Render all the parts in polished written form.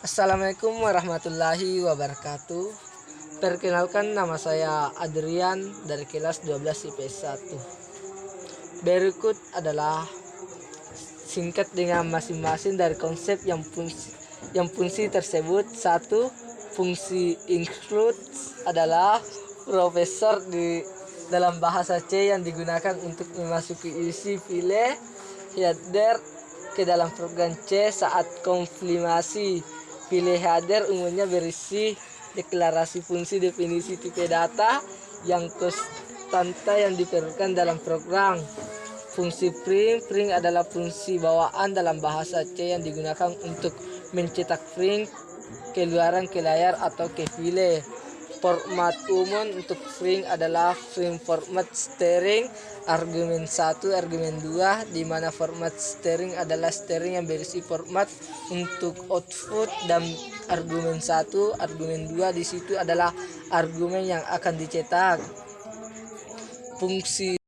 Assalamualaikum warahmatullahi wabarakatuh. Perkenalkan, nama saya Adrian dari kelas 12 IPS 1. Berikut adalah singkat dengan masing-masing dari konsep yang fungsi tersebut. Satu, fungsi include adalah profesor di dalam bahasa C yang digunakan untuk memasuki isi file header ke dalam program C saat konfirmasi. File header umumnya berisi deklarasi fungsi definisi tipe data yang konstanta yang diperlukan dalam program. Fungsi print adalah fungsi bawaan dalam bahasa C yang digunakan untuk mencetak print keluaran ke layar atau ke file. Format umum untuk print adalah print format string argumen 1, argumen 2, di mana format string adalah string yang berisi format untuk output, dan argumen 1, argumen 2 di situ adalah argumen yang akan dicetak. Fungsi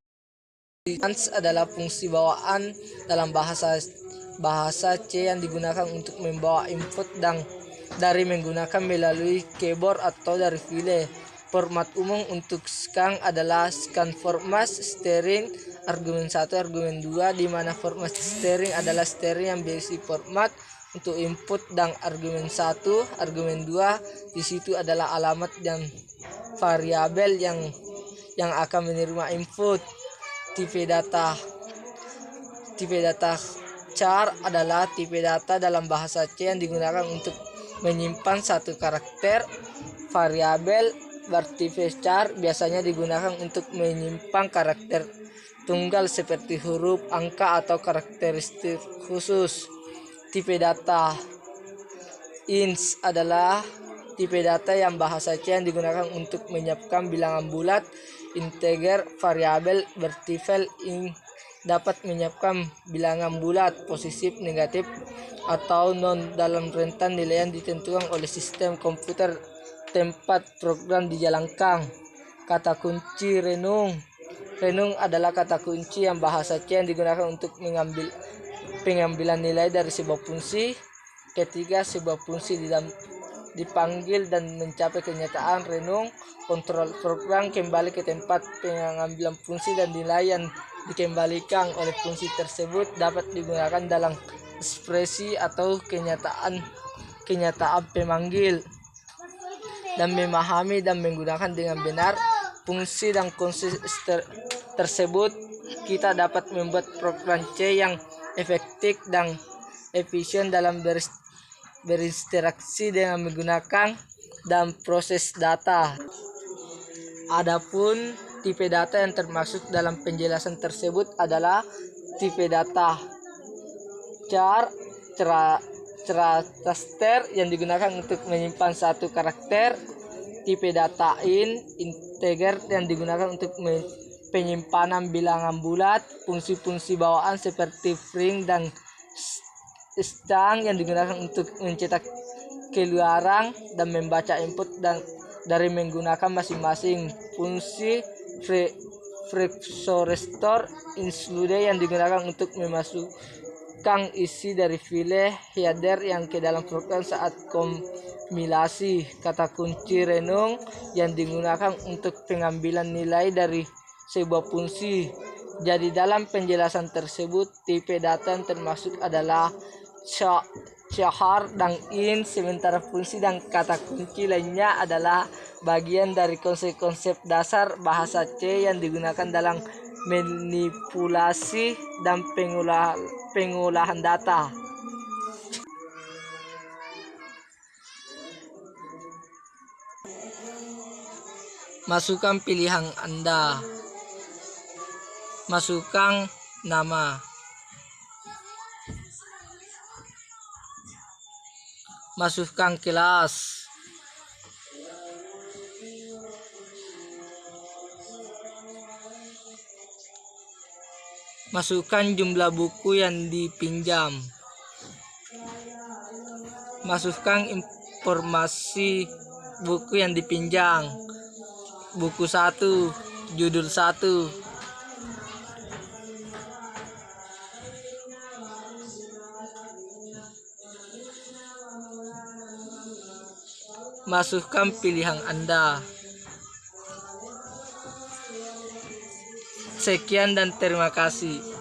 adalah fungsi bawaan dalam bahasa C yang digunakan untuk membawa input dan dari menggunakan melalui keyboard atau dari file. Format umum untuk scan adalah scan format string argumen 1, argumen 2, di mana format string adalah string yang berisi format untuk input, dan argumen 1, argumen 2 di situ adalah alamat dan variabel yang akan menerima input. Tipe data char adalah tipe data dalam bahasa C yang digunakan untuk menyimpan satu karakter. Variabel bertipe char biasanya digunakan untuk menyimpan karakter tunggal seperti huruf, angka, atau karakteristik khusus. Tipe data int adalah tipe data yang bahasa C yang digunakan untuk menyiapkan bilangan bulat, integer. Variabel bertipe int dapat menyiapkan bilangan bulat positif, negatif, atau non dalam rentan nilai yang ditentukan oleh sistem komputer tempat program dijalankan. Kata kunci renung adalah kata kunci yang bahasa C yang digunakan untuk pengambilan nilai dari sebuah fungsi. Ketiga, sebuah fungsi dipanggil dan mencapai kenyataan renung. Kontrol program kembali ke tempat pengambilan fungsi, dan nilai yang dikembalikan oleh fungsi tersebut dapat digunakan dalam ekspresi atau kenyataan pemanggil. Dan memahami dan menggunakan dengan benar fungsi dan konsep tersebut, kita dapat membuat program C yang efektif dan efisien dalam berinteraksi dengan menggunakan dan proses data. Adapun tipe data yang termasuk dalam penjelasan tersebut adalah tipe data char, raster yang digunakan untuk menyimpan satu karakter. Tipe data integer yang digunakan untuk penyimpanan bilangan bulat. Fungsi-fungsi bawaan seperti print dan string yang digunakan untuk mencetak keluaran dan membaca input dan dari menggunakan masing-masing fungsi. Restore include yang digunakan untuk memasukkan isi dari file header yang ke dalam program saat kompilasi. Kata kunci renung yang digunakan untuk pengambilan nilai dari sebuah fungsi. Jadi dalam penjelasan tersebut, tipe data yang termasuk adalah char dan int, sementara fungsi dan kata kunci lainnya adalah bagian dari konsep-konsep dasar bahasa C yang digunakan dalam manipulasi dan pengolahan data. Masukkan pilihan Anda. Masukkan nama. Masukkan kelas. Masukkan jumlah buku yang dipinjam. Masukkan informasi buku yang dipinjam. Buku 1, judul 1. Masukkan pilihan Anda. Sekian dan terima kasih.